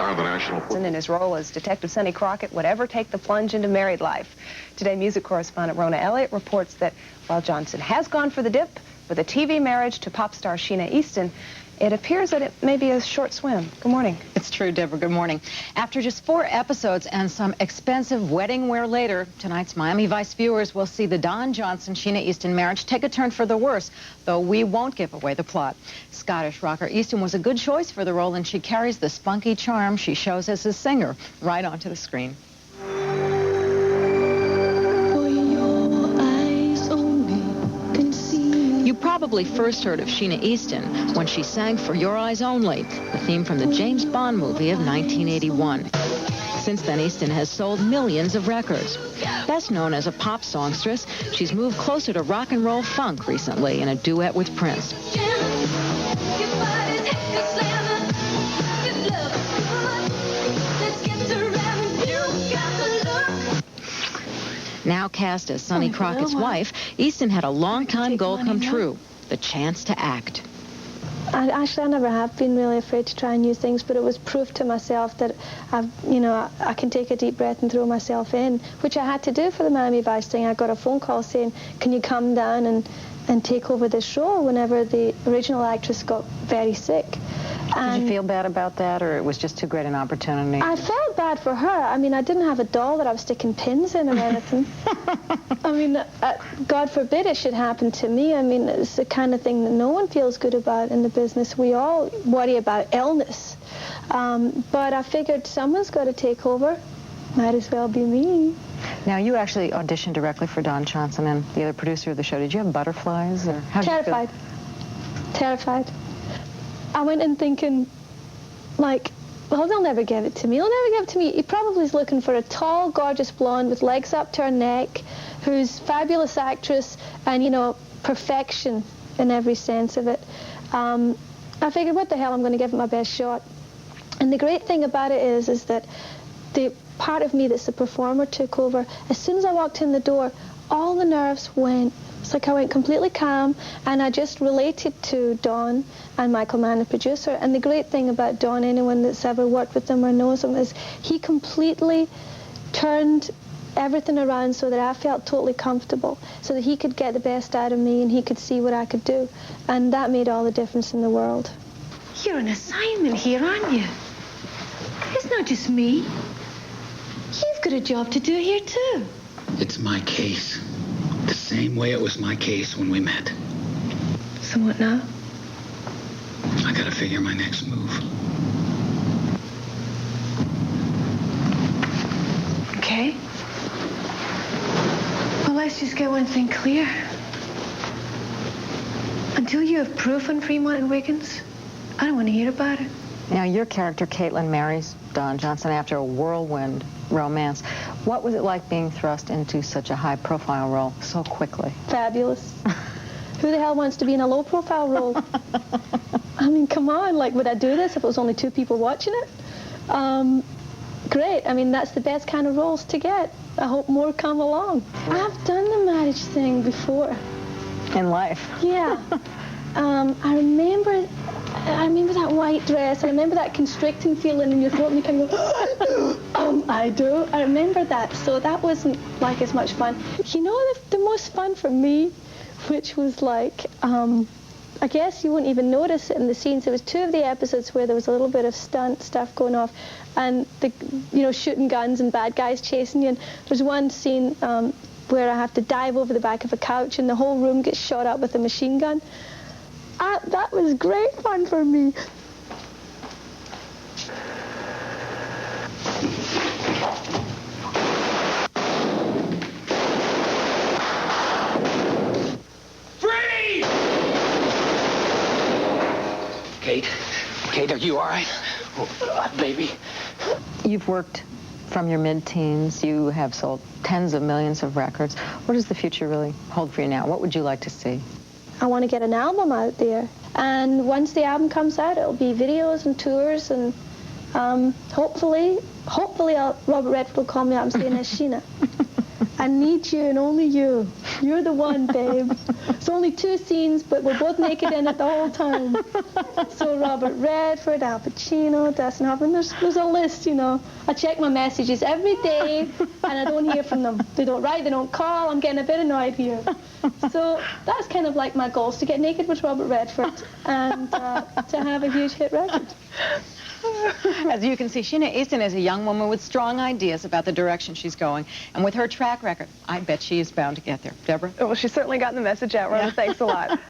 star of the national football. In his role as Detective Sonny Crockett would ever take the plunge into married life. Today, music correspondent Rona Elliott reports that while Johnson has gone for the dip with a TV marriage to pop star Sheena Easton, it appears that it may be a short swim. Good morning. It's true, Deborah. Good morning. After just 4 episodes and some expensive wedding wear later, tonight's Miami Vice viewers will see the Don Johnson-Sheena Easton marriage take a turn for the worse, though we won't give away the plot. Scottish rocker Easton was a good choice for the role, and she carries the spunky charm she shows as a singer right onto the screen. You probably first heard of Sheena Easton when she sang For Your Eyes Only, the theme from the James Bond movie of 1981. Since then, Easton has sold millions of records. Best known as a pop songstress, she's moved closer to rock and roll funk recently in a duet with Prince. Now cast as Sonny Crockett's wife, Easton had a long-time goal come true, the chance to act. I never have been really afraid to try new things, but it was proof to myself that I can take a deep breath and throw myself in, which I had to do for the Miami Vice thing. I got a phone call saying, can you come down and take over this role whenever the original actress got very sick. Did you feel bad about that, or it was just too great an opportunity? I felt bad for her. I mean, I didn't have a doll that I was sticking pins in or anything. I mean, God forbid it should happen to me. I mean, it's the kind of thing that no one feels good about in the business. We all worry about illness. But I figured someone's got to take over. Might as well be me. Now, you actually auditioned directly for Don Johnson and the other producer of the show. Did you have butterflies? Or how did you feel? Terrified. I went in thinking, like, well, they'll never give it to me. They'll never give it to me. He probably is looking for a tall, gorgeous blonde with legs up to her neck, who's fabulous actress and, you know, perfection in every sense of it. I figured, what the hell, I'm going to give it my best shot. And the great thing about it is that the part of me that's the performer took over. As soon as I walked in the door, all the nerves went. It's like I went completely calm, and I just related to Don and Michael Mann, the producer. And the great thing about Don, anyone that's ever worked with him or knows him, is he completely turned everything around so that I felt totally comfortable, so that he could get the best out of me and he could see what I could do. And that made all the difference in the world. You're on assignment here, aren't you? It's not just me. You've got a job to do here, too. It's my case. The same way it was my case when we met. So what now? I gotta figure my next move. Okay. Well, let's just get one thing clear. Until you have proof on Fremont and Wiggins, I don't want to hear about it. Now, your character, Caitlin, marries Don Johnson after a whirlwind romance. What was it like being thrust into such a high-profile role so quickly? Fabulous. Who the hell wants to be in a low-profile role? I mean, come on, like, would I do this if it was only 2 people watching it? Great. I mean, that's the best kind of roles to get. I hope more come along. I've done the marriage thing before. In life? Yeah. I remember that white dress. I remember that constricting feeling in your throat, and you kind of go, I do. I remember that. So that wasn't like as much fun. You know, the most fun for me, which was like, I guess you wouldn't even notice it in the scenes. There was 2 of the episodes where there was a little bit of stunt stuff going off, and shooting guns and bad guys chasing you. And there's one scene where I have to dive over the back of a couch, and the whole room gets shot up with a machine gun. That was great fun for me. Freeze! Kate, are you all right? Oh, baby. You've worked from your mid-teens. You have sold tens of millions of records. What does the future really hold for you now? What would you like to see? I want to get an album out there, and once the album comes out, it'll be videos and tours, and hopefully Robert Redford will call me up and say, Sheena, I need you and only you. You're the one, babe. It's only 2 scenes, but we're both naked in it the whole time. So Robert Redford, Al Pacino, Dustin Hoffman, there's a list, you know. I check my messages every day, and I don't hear from them. They don't write, they don't call. I'm getting a bit annoyed here. So that's kind of like my goals, to get naked with Robert Redford and to have a huge hit record. As you can see, Sheena Easton is a young woman with strong ideas about the direction she's going. And with her track record, I bet she is bound to get there. Deborah? Well, she's certainly gotten the message out, Rona. Thanks a lot.